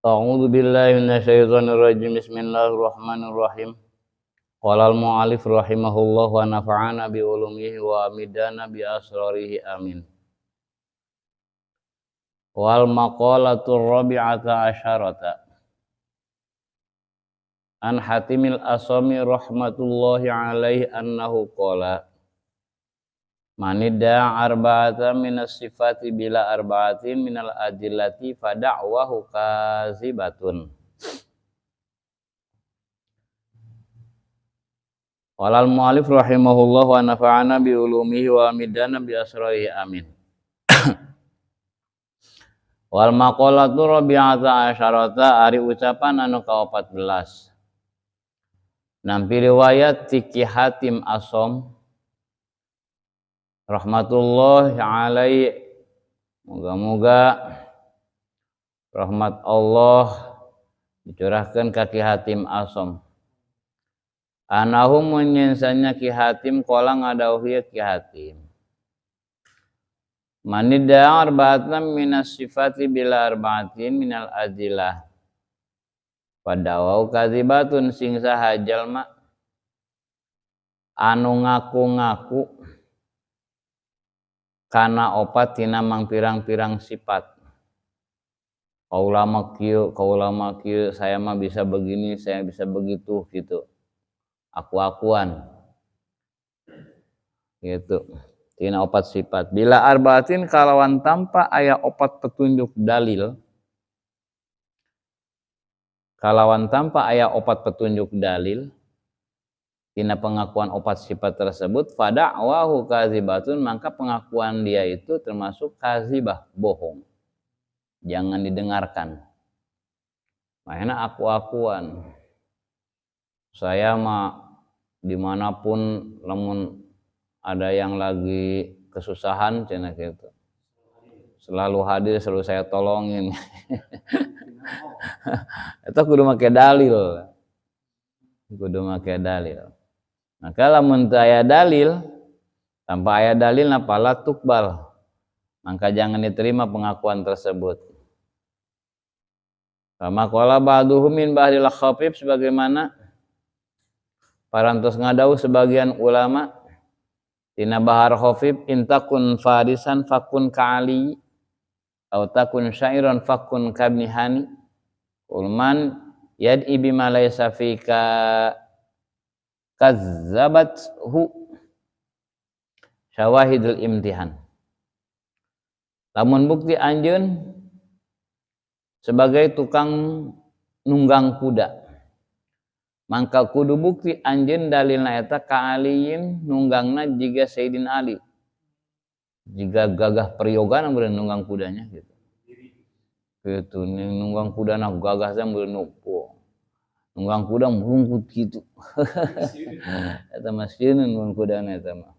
A'udzu billahi minasyaitonir rajim. Bismillahirrahmanirrahim. Qala al-mu'allif rahimahullah wa nafa'ana bi ulumihi wa amidana bi asrarihi amin. Wal maqalatur rabi'ata asyarata an Hatimil Asami rahmatullahi alaihi annahu qala manidda arba'atan minas sifati bila arba'atin minal adillati fada'wahu kazibatun. Walal mu'alif rahimahullah wa nafa'ana bi ulumihi wa amidana bi asrarihi amin. Wal maqalatu rabi'ata asyarata ari ucapan anu ka-14. Nampi riwayat Tiki Hatim Asom rahmatullahi alaihi, moga-moga rahmat Allah dicurahkan ka Ki Hatim Asom. Anahum menyinsanya Ki Hatim kolang adauhiya Ki Hatim. Manidda arba'atan minas sifati bila arba'atin minal adilah. Padawau kadzibatun sing saha jalma anu ngaku-ngaku kana opat tina mang pirang-pirang sifat. Kaulama kieu, saya mah bisa begini, saya bisa begitu gitu. Aku-akuan gitu tina opat sifat. Bila arbaatin kalawan tanpa aya opat petunjuk dalil, kalawan tanpa aya opat petunjuk dalil tina pengakuan opat sifat tersebut, fada'wahu kazibatun, maka pengakuan dia itu termasuk kazibah, bohong, jangan didengarkan. Makanya aku-akuan, saya mah dimanapun lamun ada yang lagi kesusahan cenah gitu, selalu hadir, selalu saya tolongin. Itu kudu make dalil, maka lamun teu aya dalil, tanpa aya dalil napala tukbal, maka jangan diterima pengakuan tersebut. Kama qala ba'duhum min ba'dil khafif, sebagaimana parantos ngadau sebagian ulama tina bahar khafif, intakun farisan fakun ka'ali atau takun syairan fakun kabni hani ulman yad'i bima laysa fika kazzabathu syawahidul imtihan. Lamun bukti anjeun sebagai tukang nunggang kuda, mangka kudu bukti anjeun dalilna eta ka aliyin nunggangna jiga Sayyidina Ali, jiga gagah periyogana meureun nunggang kudanya gitu. Gitu nunggang kudana gagah teh meureun nupo. Nunggang kuda merungkut gitu. Eta mah sieun nunggang kudana eta mah.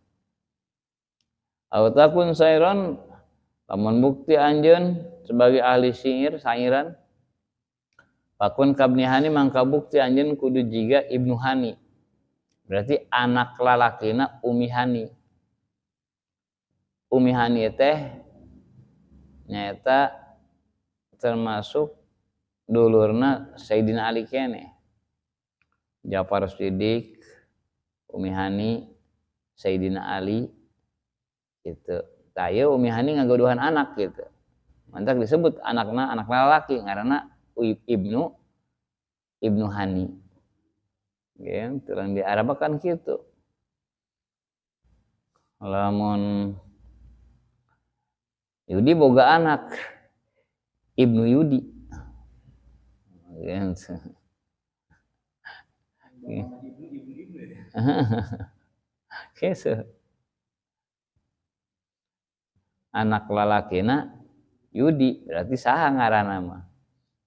Aw takun sairan, lamun bukti anjeun sebagai ahli sairan, fakun kabni hani, mangka bukti anjeun kudu jiga Ibnu Hani. Berarti anak lalakina Umi Hani. Umi Hani teh nyaeta termasuk dulurna Sayyidina Ali kene. Ja'far Shiddiq, Umi Hani, Sayyidina Ali gitu. Tah ieu Umi Hani ngagoduhan anak gitu. Mantak disebut anakna anak lalaki ngaranna Ibnu Hani. Gen terang diarabakan kitu. Lamun Yudi boga anak Ibnu Yudi. Gen. Keso. Anak lalakina Yudi, berarti saha ngaranna mah.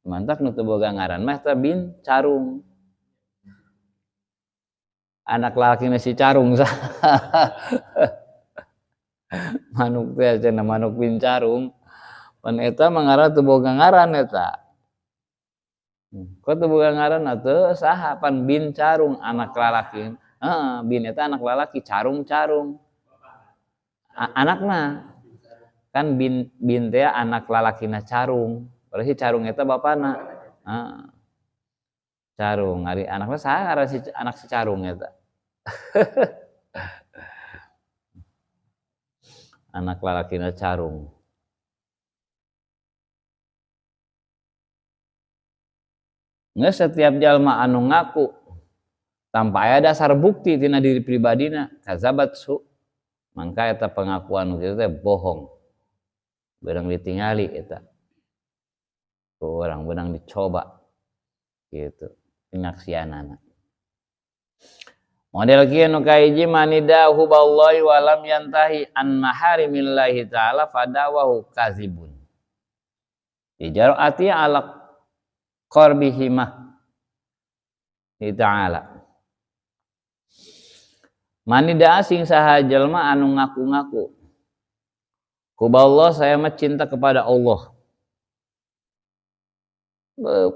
Mantak nu teu boga ngaran mah eta bin Carung. Anak lalakina si Carung saha. Manuk teh cenah manuk bin Carung. Pan eta mah ngaran teu boga ngaran eta. Kok teu boga ngaran atuh saha pan bin Carung anak lalaki. Bin eta anak lalaki, Carung. Anakna kan bin teh anak lalakina Carung. Berarti Carung eta bapana. Carung ari anakna saha ngaran si anak si Carung eta? Anak lalakina Carung. Ngeus setiap jalma anu ngaku tanpa aya dasar bukti tina diri pribadina kazabat su, mangka eta pengakuan kitu teh bohong. Beurang ditingali eta. Ku urang beunang dicoba gitu penyaksianana. Model kieu nu kahiji manidahu ballahi wa lam yantahi an maharimillahi ta'ala fadawahu kadzibun. Ijarati ala qarbihimah ta'ala. Manida asing saha jelma anu ngaku-ngaku ku Allah saya mah cinta kepada Allah.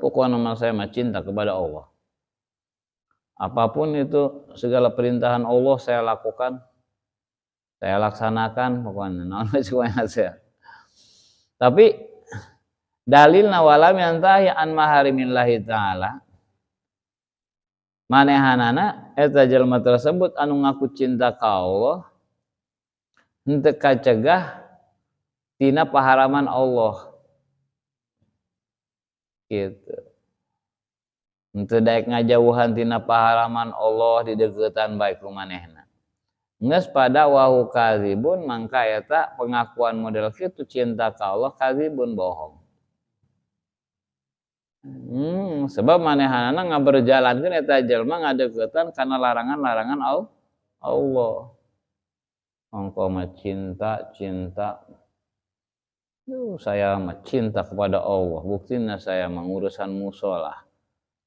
Pokoknya mah saya mah cinta kepada Allah. Apapun itu segala perintahan Allah saya lakukan, saya laksanakan pokoknya naon semuanya saya. Tapi dalilna walam yantahi an maharimillahi ta'ala manehanana eta jelma tersebut anu ngaku cinta ka Allah henteu kacegah tina paharaman Allah gitu. Henteu daek ngajauhan tina paharaman Allah dideuketan bae ku manehna. Ngeus pada wahu kadzibun mangka eta pengakuan model kitu cinta ka Allah kadzibun bohong. Sebab manehanana ngaberjalankeun eta jelema ngadeuketan kana larangan-larangan Allah. Engkau mah cinta. Saya mah cinta kepada Allah. Buktinya saya mengurusan mushola.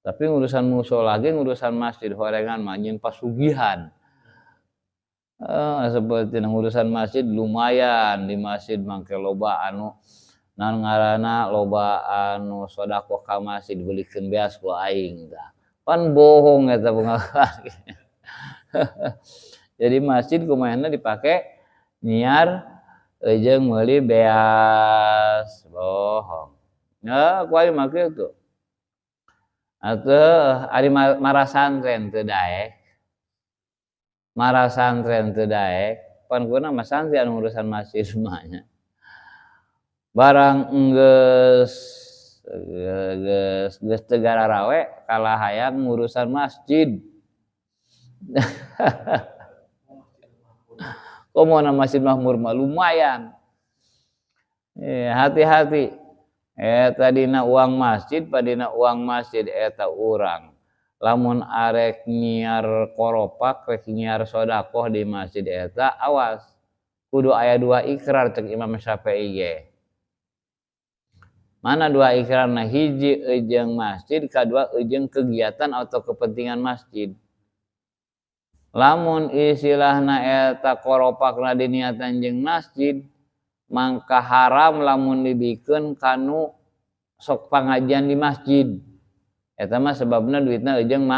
Tapi ngurusan mushola ge ngurusan masjid horengan mah nyin pasugihan. Seperti ngurusan masjid lumayan di masjid mangke loba anu naon ngaranna loba anu sodaqoh ka masjid dibelikeun beas ku aing tah. Pan bohong eta pengakuan. Jadi masjid kumaha dipake nyiar jeung meuli beas, bohong. Ya ku aing mah kitu. Atuh ari marasantren teu daek. Marasantren teu daek, pan kuna mah santri anu urusan masjid semuanya. Barang geus teu gararawe kalah hayang ngurusan masjid. Komona masjid makmur mah lumayan. Hati-hati. Eta dina uang masjid padina uang masjid eta urang. Lamun arek nyiar koropak rek nyiar sodaqoh di masjid eta awas. Kudu aya 2 ikrar cek Imam Syafi'i ge. Mana 2 ikrarna? Hiji eujeung masjid, kadua eujeung kegiatan atau kepentingan masjid. Lamun istilahna eta koropakna diniatan jeung masjid, mangka haram lamun dibikeun kanu sok pangajian di masjid. Eta mah sebabna duitna eujeung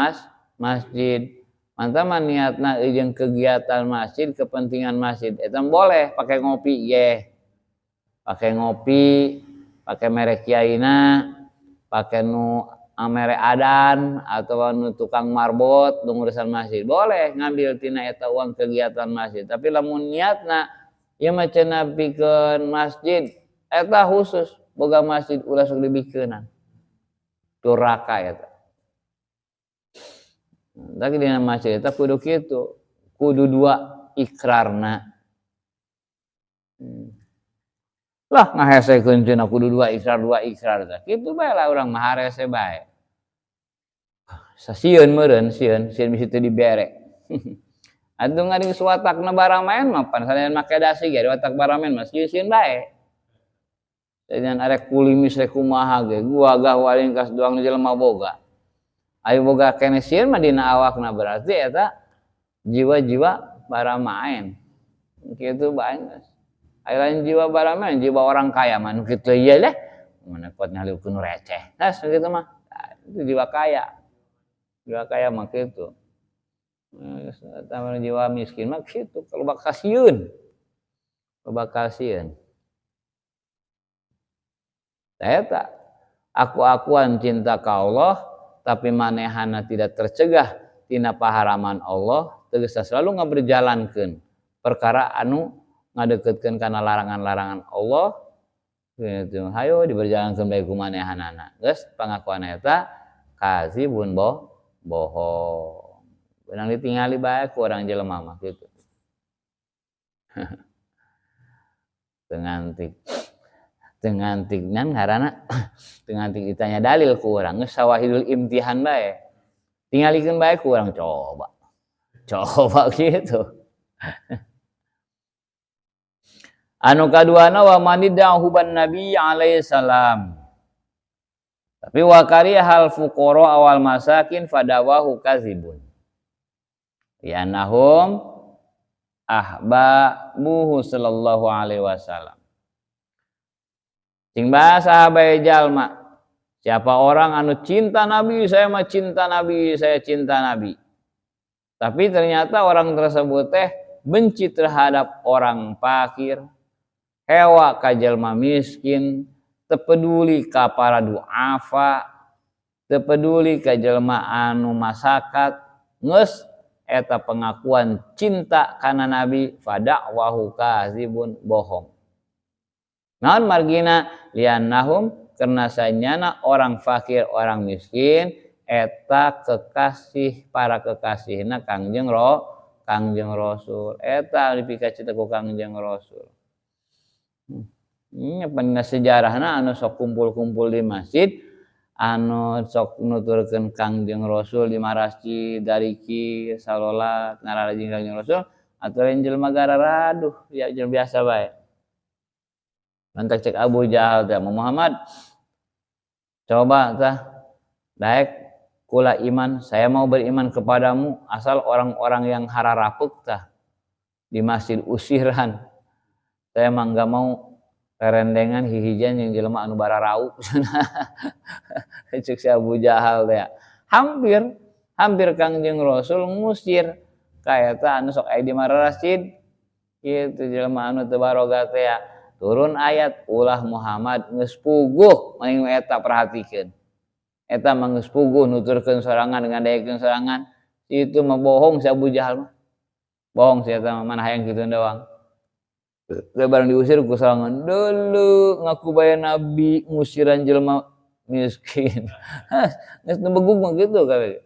masjid. Mantap mah niatna eujeung kegiatan masjid, kepentingan masjid. Eta boleh pake ngopi ge. Pake ngopi, pake mere kiaina, pake nu mere adan atau nu tukang marbot nu urusan masjid. Boleh ngambil tina eta uang kegiatan masjid. Tapi lamun niatna ieu mah cenah pikeun masjid, eta khusus boga masjid ulah sok dibikeunan. Duraka eta. Tapi dina masjid eta kudu kitu, kudu 2 ikrarna. Lah ngahesekeun cenah kudu 2 ikrar tah. Kitu bae lah urang mah harese bae. Sasieun meureun sieun bisi teu dibere. Atuh ngari suwatakna baramen mah pan sanean make dasi ge watak baramen mah sieun bae. Jangan arek kulimis rek kumaha ge gua gah waling kas doang jelema boga. Aya boga keneh sieun mah dina awakna berarti eta jiwa-jiwa baramaen. Kitu bae. Aya lain jiwa baramaen, jiwa orang kaya mah nu kitu ieu leh. Mana kuat ngaleukeun receh. Nah kitu mah. Itu jiwa kaya. Jiwa kaya mah kitu. Taman jiwa miskin mah kitu kalau bakasieun. Eta aku-akuan cinta ka Allah tapi manehana tidak tercegah tina paharaman Allah tegasna selalu ngaberjalankeun perkara anu ngadeukeutkeun kana larangan-larangan Allah gitu. Hayo diberjalankeun bae ku manehanana. Geus pangakuan eta kazibun bohong. Beunang ditingali bae ku urang jelema mah kitu. Teu ngantik nan ngaranna teu ngantik ditanya dalil ku urang geus sawahidul imtihan bae. Tingalikeun bae ku urang coba gitu. Anu kaduana wa maniddahu ban nabi alaihi salam. Tapi wa karihal fuqara awal masakin fadawahu kazibun. Ya nahum ahbabuhu sallallahu alaihi wasallam. Sing bahasa bae jalma. Siapa orang anu cinta Nabi, saya mah cinta Nabi, saya cinta Nabi. Tapi ternyata orang tersebut teh benci terhadap orang fakir, hewa ka jalma miskin, teu peduli ka para duafa, teu peduli ka jalma anu masakat, geus eta pengakuan cinta kana Nabi fada'wahu kazibun bohong. Naon margina liannahum karena sanyana orang fakir, orang miskin eta kekasih para kekasihna Kangjeng Rasul. Eta dipikacita ku Kangjeng Rasul. Nya sejarahna anu sok kumpul-kumpul di masjid, anu sok nuturkeun Kangjeng Rasul di masjid dariki salat narajing Kangjeng Rasul aturan jelema gararaduh ya jelema biasa bae. Mantak cek Abu Jahal teh Muhammad coba tah daek kula iman, saya mau beriman kepadamu asal orang-orang yang hararapuk tah di masjid usiran. Saya mah enggak mau kerendengan hihijan yang jelema anu bararau cek si Abu Jahal teh. Hampir Kangjeng Rasul ngusir ka eta anu sok aya di masjid kitu jelema anu teu baroga teh. Turun ayat ulah Muhammad geus puguh maing eta perhatikeun. Eta mah geus puguh nuturkeun sorangan ngandayekeun sorangan. Itu mah bohong si Abu Jahal mah. Bohong si eta mah mana hayang kitu doang. Teu bareng diusir ku sorangan, "Deuleu ngaku bae nabi ngusiran jelema miskin." Geus nu begung mah kitu kabeh.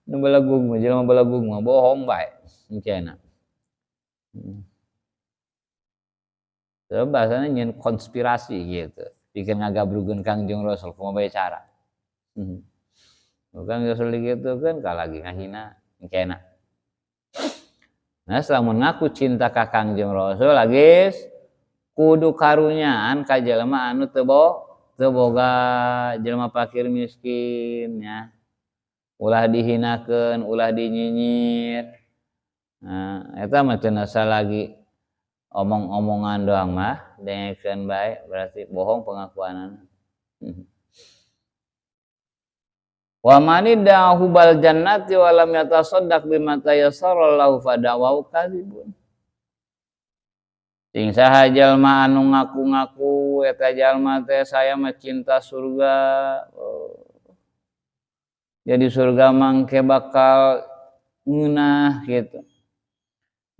Nu balagung mah jelema balagung mah bohong bae engkena. Bahasanya nyen konspirasi gitu, bikin ngagabrugkeun Kangjeng Rasul kumaha bae cara. Bukan Rasul gitu kan kalagi ngahina engkena. Nah, lamun ngaku cinta ka Kangjeng Rasul lagi kudu karunyaan ka jelema anu teu boga, jelema fakir miskin nya. Ulah dihinakeun, ulah dinyinyir. Nah, eta mah teu nasa lagi omong-omongan doang mah dengekeun bae berarti bohong pengakuanana. Wa maniddahu bal jannati wa lam yatasaddaq bima tayassara lahu fadawu kadzibun. Sing saha jalma anu ngaku-ngaku eta jalma teh saya mah cinta surga. Jadi surga mangke bakal ngeunah gitu.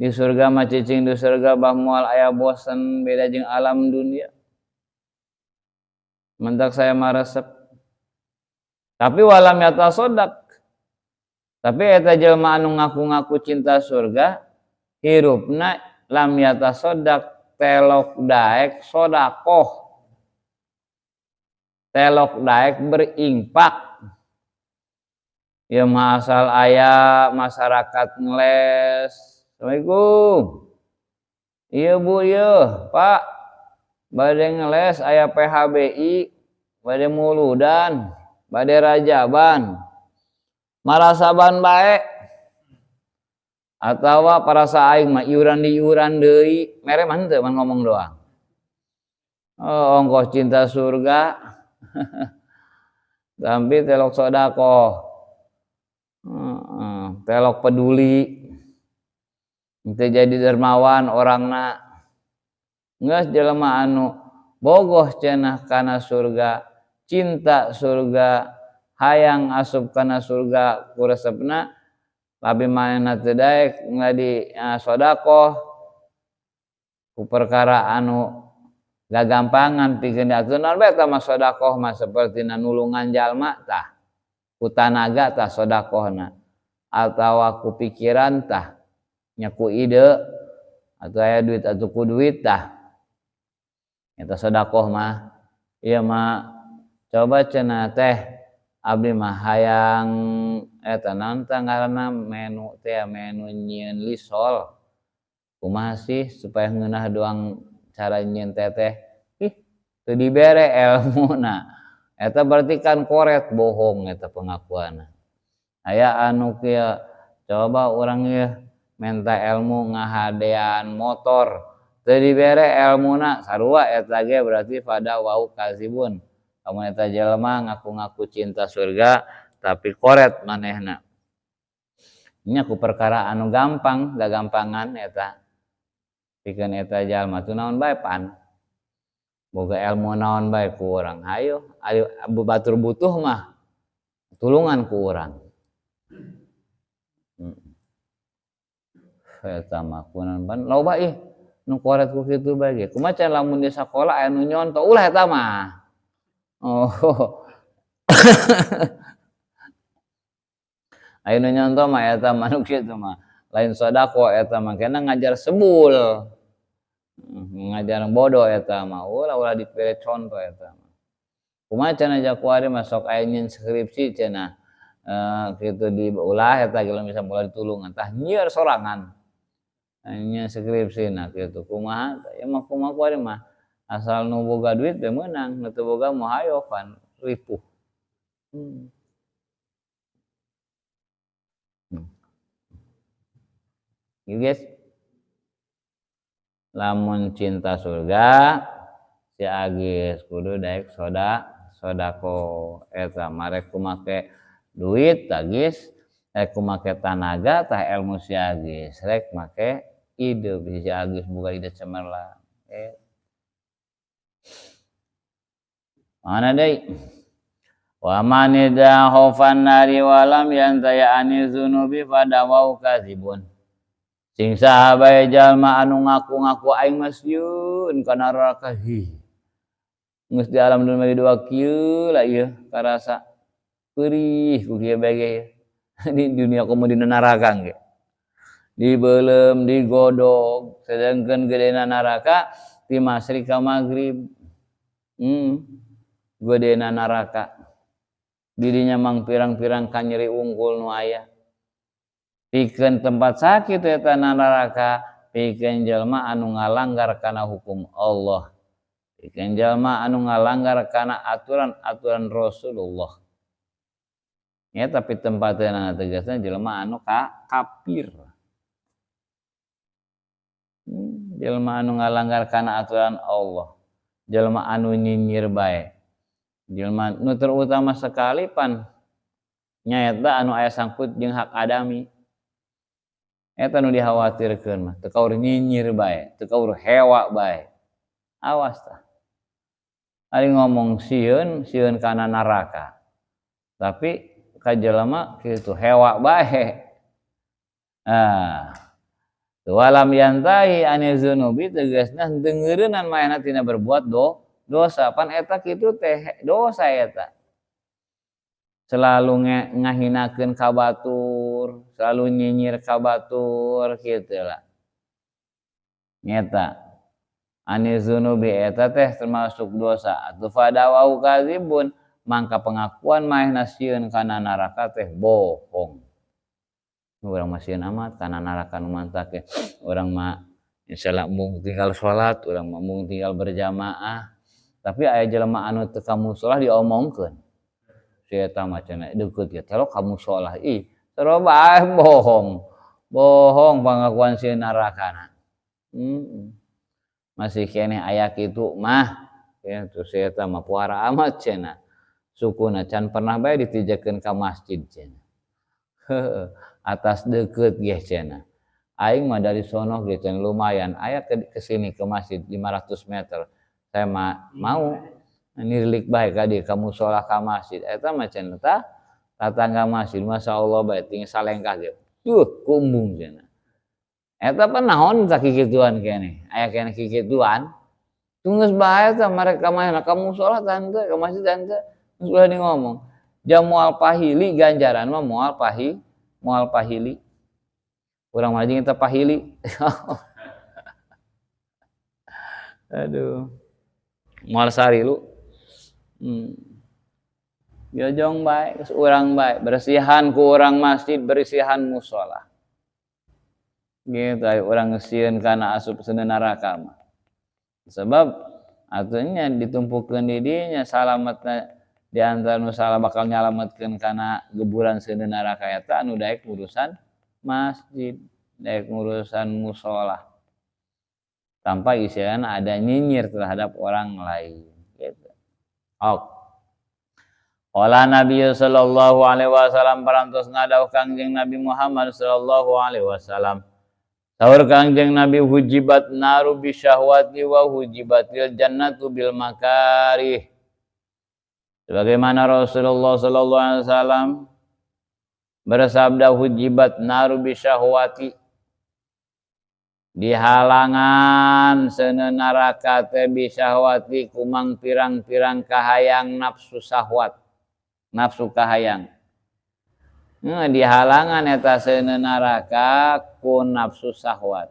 Di surga mah cicing di surga bah moal aya bosen beda jeung alam dunia. Mentak saya mah resep. Tapi walam yatasaddaq. Tapi eta jelema anu ngaku-ngaku cinta surga hirupna lam yatasaddaq telok daek sodakoh. Telok daek berimpak. Ya mah asal aya masyarakat ngeles. Assalamualaikum. Iya Bu, iya Pak. Bade ngeles aya PHBI, bade muludan, bade rajaban. Marasaban bae. Atawa parasa aing mah iuran di iuran deui, mere mah henteu man ngomong doang. Oh, ongkos cinta surga. Tapi telok sodako. Telok peduli. Itu jadi dermawan orangna. Geus jelema anu bogoh cenah kana surga cinta surga hayang asup kana surga ku resepna labi manehna teu daek ngadi sedekah ku perkara anu gagampangan pikeun diaturna bae tah mah sedekah mah sapertina nulungan jalma tah ku tanaga tah sedekahna atawa ku pikiran tah nya ku ide atau aya duit atau ku duit tah eta sedekah mah ieu mah coba cenah teh abdi mah hayang eta naon tah ngaranna menu teh menu nyieun lisol kumaha sih supaya ngeunah doang cara nyieun teteh ih teu dibere elmuna eta berarti kan koret bohong eta pengakuanna aya anu kieu coba urang ieu menta ilmu ngahadean motor teu dibere elmuna sarua eta ge berarti pada wau kazibun lamun eta jelema ngaku-ngaku cinta surga tapi koret manehna nya ku perkara anu gampang gagampangan eta pikeun eta jalma teu naon bae pan boga ilmu naon bae ku urang hayu batur butuh mah tulungan ku urang eta mah kunaon pan loba ih nu koret ku kitu bae ge kumaha can lamun di sakola aya nu nyonto ulah eta mah oh aya nu nyonto mah eta mah nu kitu mah lain sedekah eta mah kena ngajar sebul ngajar bodoh eta mah ulah dipere contoh eta mah kumaha can aja kuari mah sok aya nyieun skripsi cenah kitu diulah eta ge bisa mulai ditulungan tah nyieun sorangan nyieun skripsina kitu kumaha ya mah kumaha kuari mah asal nu boga duit bae meunang nu teu boga mah hayo pan ripuh guys lamun cinta surga si Agis kudu daek sodako eta marek ku make duit Agis ku make tanaga tah ilmu si Agis rek make ide si Agis boga ide cemerlang mana deui wa man idahofan nari walam yantaya anizunubi pada wau kazibun sing sahabae jalma anu ngaku-ngaku aing mah sieun kana neraka geus di alam dunia dua kieu lah ieu karasa perih ku kieu bae ge di dunia komo di neraka ge dibeulem digodog sedengkeun gedena neraka ti masrik ka magrib gedena neraka dirinya mang pirang-pirang kanyeri unggul nu aya pikeun tempat sakit eta neraka pikeun jelema anu ngalanggar kana hukum Allah pikeun jelema anu ngalanggar kana aturan-aturan Rasulullah nya tapi tempatna tegasna jelema anu kafir jelema anu ngalanggar kana aturan Allah jelema anu nyinyir bae jelema nu terutama sekali pan nyaeta anu aya sangkut jeung hak adami eta nu dikhawatirkeun mah teu kaur nyinyir bae teu kaur hewa bae awas tah ari ngomong sieun kana neraka tapi ka jelema kitu hewa bae walam yantahi anizunubi tegasna deungeureunnan manehna tina berbuat dosa pan eta kitu teh dosa eta selalu ngahinakeun ka batur selalu nyinyir ka batur kitu lah nyata anizunubi eta teh termasuk dosa atuh fadawau kadzibun mangka pengakuan manehna sieun kana neraka teh bohong urang mah sieun amat kana neraka nu mantap ge urang mah insyaallah mung tinggal salat urang mah mung tinggal berjamaah tapi aya jelema anu teu ka musholah diomongkeun si eta mah cenah deukeut ge telo ka musholah ih saroba bohong pengakuan sieun nerakana masih keneh aya kitu mah ya terus si eta mah puara amat cenah sukuna can pernah bae ditijakeun ka masjid cenah atas deukeut ge cenah aing mah dari sono ge cenah lumayan aya ke sini ke masjid 500 meter saya mau nirlik bae ka dieu ka mushola ka masjid eta macan eta tatangga masjid masyaallah bae ting salengkah ge kumbung cenah eta pan naon tak kikituan keneh aya keneh kikituan tunggus bae teh mereka mah ka mushola tante ka masjid tante geus di ngomong jam moal pahili ganjaran mah moal pahili urang mah jeung eta pahili aduh moal sarilu jojong bae geus urang bae bersihan ku urang masjid bersihan mushola gitu aya urang ngesieun kana asup seuneu neraka mah sebab atunya ditumpukeun di dinya salametna di antara nu salah bakal nyalametkeun kana geburan seuneu neraka eta anu daek urusan masjid daek urusan mushola tanpa isian ada nyinyir terhadap orang lain gitu. Qala Nabi sallallahu alaihi wasallam parantos ngadaw Kangjeng Nabi Muhammad sallallahu alaihi wasallam saur Kangjeng Nabi hujibat naru bisyahwati wa hujibatil jannatu bil makarih sebagaimana Rasulullah sallallahu alaihi wasallam bersabda hujibat naru bisyahwati dihalangan seuneu neraka teh bisyahwati kumang pirang-pirang kahayang nafsu syahwat nafsu kahayang dihalangan eta seuneu neraka ku nafsu syahwat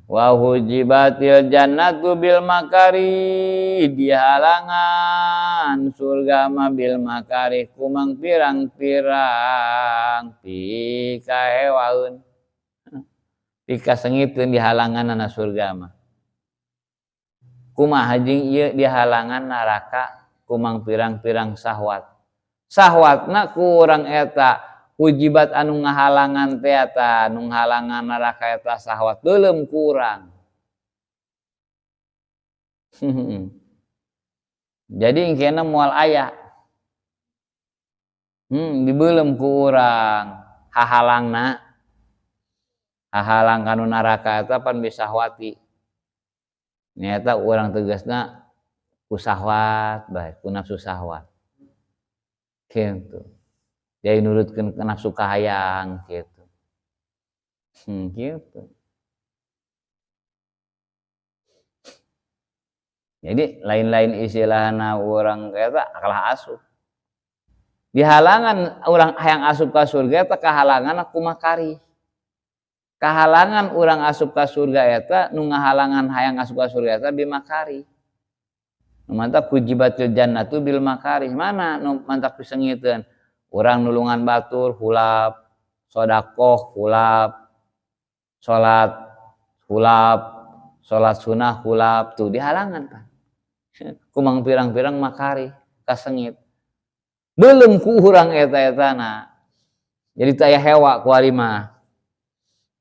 wa hujibatil jannatu bil makari dihalangan surga mah bil makari kumang pirang-pirang pikahewaeun pikasengitkeun dihalanganna surga mah kumaha jeung ieu dihalangan neraka kumang pirang-pirang syahwat syahwatna ku urang eta hujibat anu ngahalangan teh eta anu ngahalangan neraka eta syahwat beuleum ku urang jadi engkena moal aya dibeuleum ku urang hahalangna hahalang kanu neraka eta pan bisyahwati nyata urang tegasna ku syahwat bae ku nafsu syahwat kitu jadi nurutkeun ka nafsu kahayang kitu kitu jadi lain-lain istilahna urang eta kalah asup dihalangan urang hayang asup ka surga eta kahalangan ku makari kahalangan urang asup ka surga eta nu ngahalangan hayang asup ka surga eta bimakari nu mantap hujibatil jannatu bil makari mana nu mantap pisengiteun urang nulungan batur hulap sedekah hulap salat sunah hulap tuh dihalangan kan kumang pirang-pirang makari kasengit belum ku urang eta-etana jadi taya hewa ku ari mah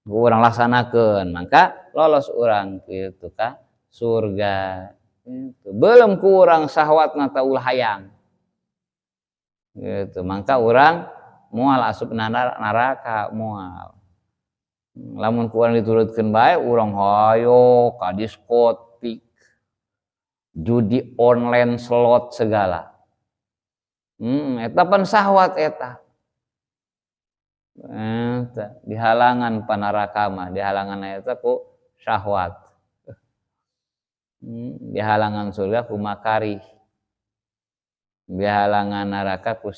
urang laksanakeun maka lolos urang kitu ka surga gitu. Belum ku urang syahwatna ta ulah hayang gitu maka urang moal asup neraka moal lamun ku urang diturutkeun bae urang hayo ka diskotik judi online slot segala eta pan syahwat eta dihalangan panaraka mah dihalangan eta ku syahwat dihalangan surga ku makari dihalangan neraka ku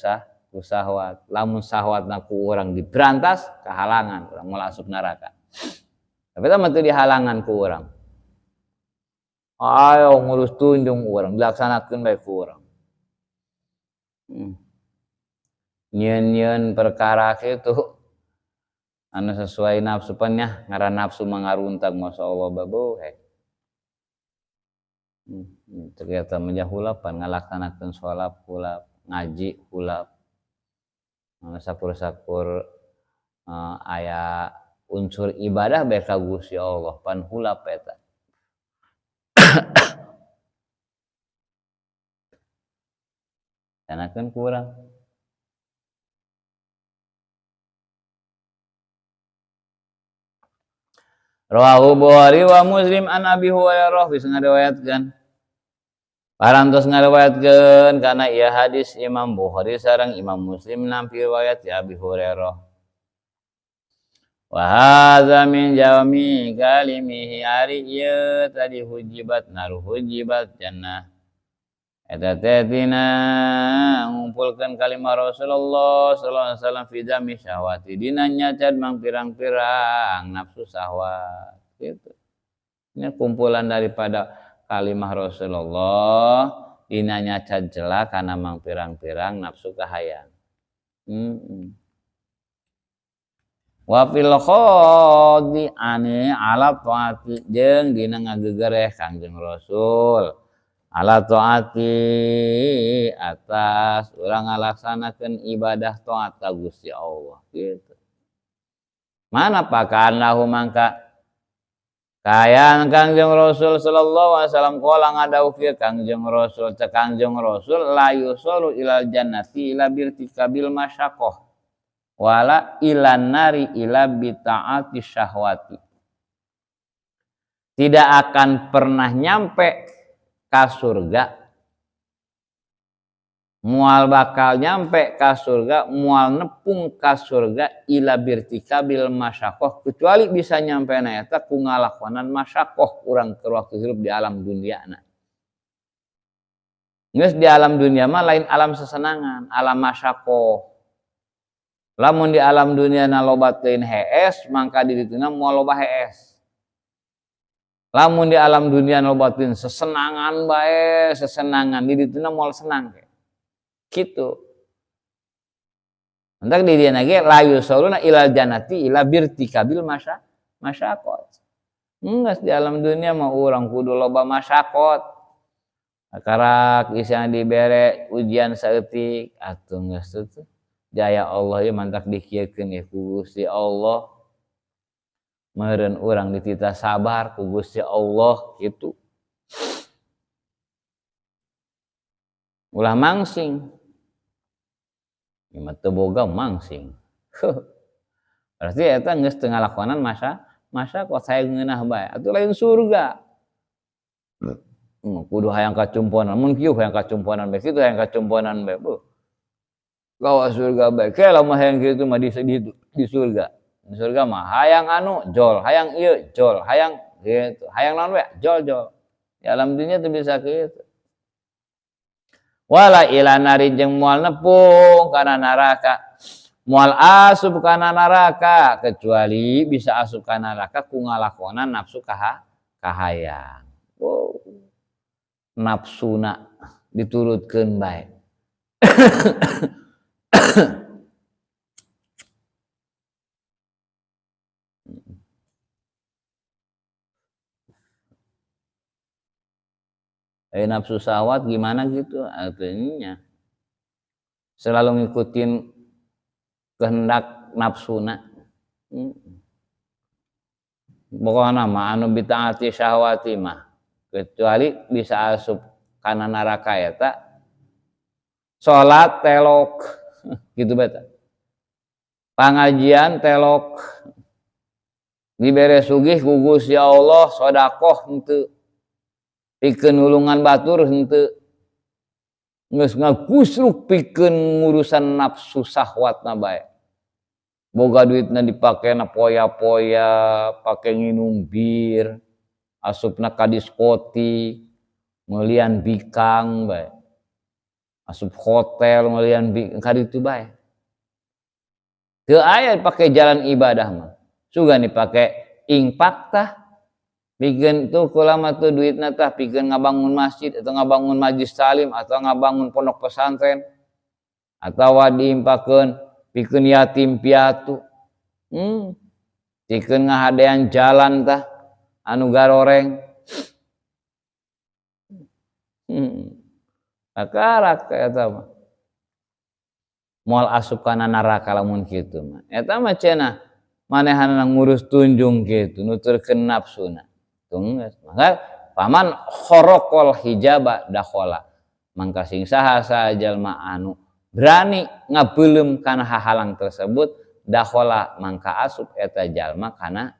syahwat lamun syahwatna ku urang diberantas kahalangan urang moal asup neraka tapi tah teu dihalangan ku urang ayo ngurus tunjung urang dilaksanakeun bae ku urang nyeun-nyeun perkara kitu anu sesuai nafsu pannya ngaran nafsu mangaruntag masyaallah babuh ternyata menjahulapan ngalaksanakeun salat hulap ngaji hulap sakur-sakur aya unsur ibadah bae ka Gusti Allah pan hulap eta sanakeun ku urang Rawahu Bukhari wa Muslim an Abi Hurairah bisa ngariwayatkeun Parantos ngariwayatkeun kana ieu hadis Imam Bukhari sareng Imam Muslim nampi riwayat ti Abi Hurairah. Wa hadza min jami kalimihi ari ieu tadi hujibat naruh hujibat jannah. Eta teh tina ngumpulkeun kalimah Rasulullah sallallahu alaihi wasallam fi dami syahwati dina nyacad mang pirang-pirang nafsu syahwat gitu. Ini kumpulan daripada kalimah Rasulullah dina nyacad celah kana mang pirang-pirang nafsu kahayang. Wa fil khadi ane ala taati jeung dina ngagegereh Kangjeng Rasul. Ala taati atas urang ngalaksanakeun ibadah taat ka Gusti Allah gitu. Mana pakanahu mangka kayan Kangjeng Rasul sallallahu alaihi wasallam qala ngadawuh Kangjeng Rasul teh Kangjeng Rasul la yusallu ilal jannati ila birtikabil masyaqqah wala ilan nari ila bitaati syahwati. Tidak akan pernah nyampe ka surga, mual bakal nyampe ka surga, mual nepung ka surga ila birtikabil masyaqqah kecuali bisa nyampe na eta ku ngalakonan masyaqqah urang keur waktu hirup di alam duniana. Geus di alam dunia mah lain alam sesenangan, alam masyaqqah. Lamun di alam dunia na loba teuing hees, mangka di dituna moal loba hees. Lamun di alam dunia lobatin sesenangan bae, sesenangan di dituna moal senang gitu. Entak di dieu ge la yusaluna ilal jannati ila birtikabil masyaqqat. Geus di alam dunia mah urang kudu loba masyaqqat. Karak isang dibere ujian saeutik atuh geus teh. Jaya Allah ieu mantak dikieukeun ku Gusti Allah. Meureun urang dititah sabar ku Gusti Allah gitu. Ulah mangsing. Ieu teu boga mangsing. Berarti eta geus teu ngalakonan masa kok saya ngeunah bae. Atuh lain surga. Kudu hayang kacumponan, mun kieu hayang kacumponan bae, kitu hayang kacumponan bae. Gawa surga bae. Ke lamun hayang kitu mah di surga. Di surga mah hayang anu jol, hayang ieu jol, hayang gitu. Hayang naon we? Jol. Di alam dunia teu bisa kitu. Wala ila nari jeung moal nepung kana neraka. Moal asup kana neraka kecuali bisa asup kana neraka ku ngalakonan nafsu kahayang. Wow. Nafsuna diturutkeun bae. Nafsu syahwat gimana gitu artinya selalu ngikutin kehendak nafsuna. Pokokna mah anu bitaati syahwati mah kecuali bisa asup kana neraka eta salat telok gitu beta. Pangajian telok dibere sugih ku Gusti Allah sedekah henteu pikeun nulungan batur henteu geus ngagusruk pikeun ngurusan nafsu syahwatna bae. Boga duitna dipakena poya-poya, pake nginum bir, asupna ka diskotik, ngeulian bikang bae. Asup hotel ngeulian bikang ka ditu bae. Teu aya dipake jalan ibadah mah. Sugan dipake infak tah. Pikeun tuh kulama tuh duitna tah pikeun ngabangun masjid atau ngabangun majlis talim atau ngabangun pondok pesantren atau diimpakeun pikeun yatim piatu. Pikeun ngahadean jalan tah anu garoreng. Akarak eta mah. Moal asup kana neraka lamun kitu mah. Eta mah cenah manehanna ngurus tunjung kitu nuturkeun nafsuna. Maka paman khorokol hijaba dakhola mangka sing saha jalma anu berani ngabeulem kana hahalang tersebut dakhola mangka asup eta jalma kana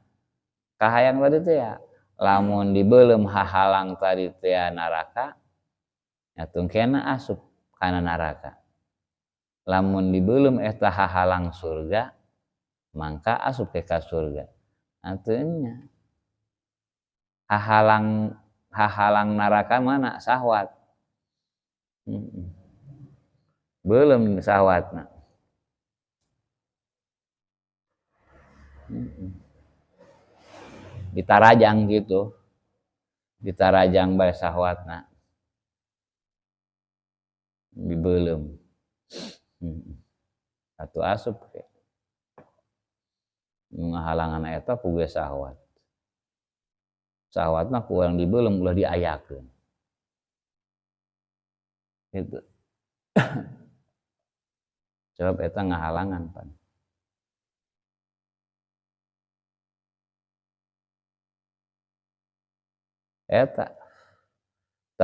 kahayang tadi teh ya lamun dibeulem hahalang tadi teh neraka Nyatung kena asup kana neraka. Lamun dibelum eta hahalang surga, mangka asup ke ka surga. Atunya hahalang neraka mana? Syahwat. Belum syahwatna. Ditarajang gitu. Ditarajang bae syahwatna. Dibelum. Atuh asup ke. Ngahalangan eta ku ge syahwat. Syahwatna ku urang dibelum ulah diayakeun. Gitu. Sebab eta ngahalangan pan. Eta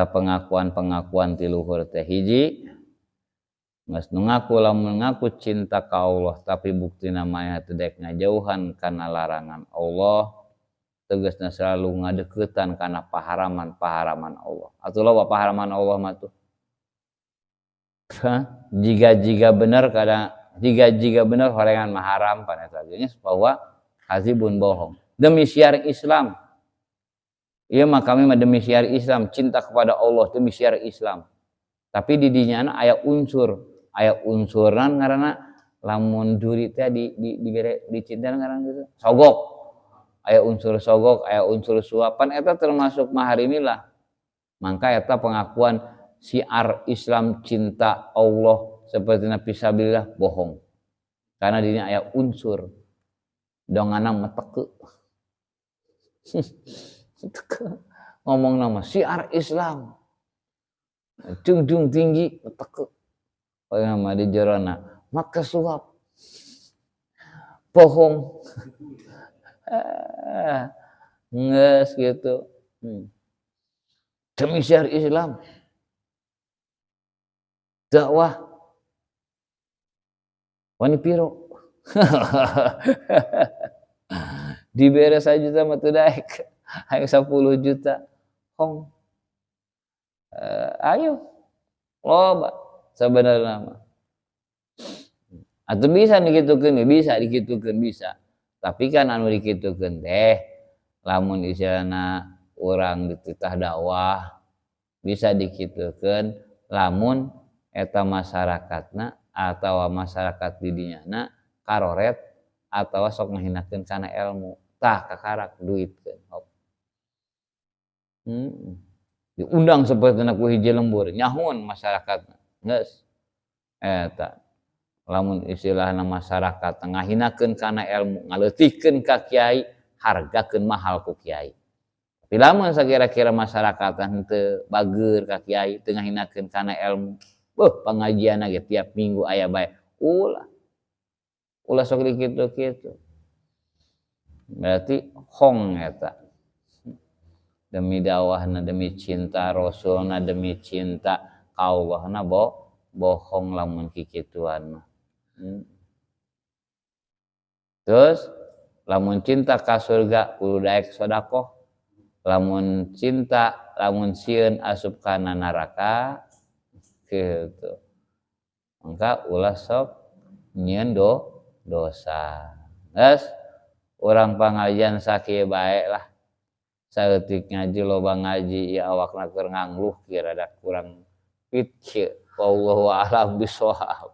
pengakuan ti luhur teh hiji geus nu ngaku lamun ngaku cinta ka Allah tapi buktina maya teu daek ngajauhan kana larangan Allah, tegasna selalu ngadeuketan kana paharaman Allah. Atuh loba paharaman Allah mah tuh. Jika bener horengan mah haram pan eta ge bahwa hazibun bohong. Demi syiar Islam. Iya mah kami mah demi syiar Islam, cinta kepada Allah demi syiar Islam. Tapi di dinya aya unsuran ngaranna lamun juri teh di cinta ngaranna gitu. Sogok. Aya unsur sogok, aya unsur suapan eta termasuk maharimilah. Mangka eta pengakuan syiar Islam cinta Allah seperti Nabi Sabilillah bohong. Karena di dinya aya unsur dongana meteke. Ngomong nama syiar Islam dung tinggi teke kaya nama di jerona maka suap bohong nges gitu demi syiar Islam dakwah wani piro dibere 1 juta mah teu daek ayo 10 juta hong ayo loba sebenarnya mah atuh bisa dikitukeun bisa tapi kan anu dikitukeun teh lamun istilahna urang dititah dakwah bisa dikitukeun lamun eta masyarakatna atawa masyarakat di dinyana karoret atawa sok ngahinakeun kana ilmu tah kakarak duitkeun diundang seperti ku hiji lembur nyahun masyarakat geus eta lamun istilahna masyarakat ngahinakeun kana ilmu ngaleutikeun ka kiai hargakeun mahal ku kiai tapi lamun sakira-kira masyarakat henteu bageur ka kiai teu ngahinakeun kana ilmu pangajianna ge tiap minggu aya bae ulah sok dikitu-kitu berarti hong eta demi dakwahna demi cinta rasulna demi cinta ka Allahna bohong lamun kikituan mah terus lamun cinta ka surga kudu daek sedekah lamun sieun asup kana neraka kitu mangka ulah sok nyieun dosa geus urang pangajian sakieu bae lah saeutik ngaji loba ngaji ya awakna keur ngangluh kira rada kurang fit wallahu a'lam bishawab.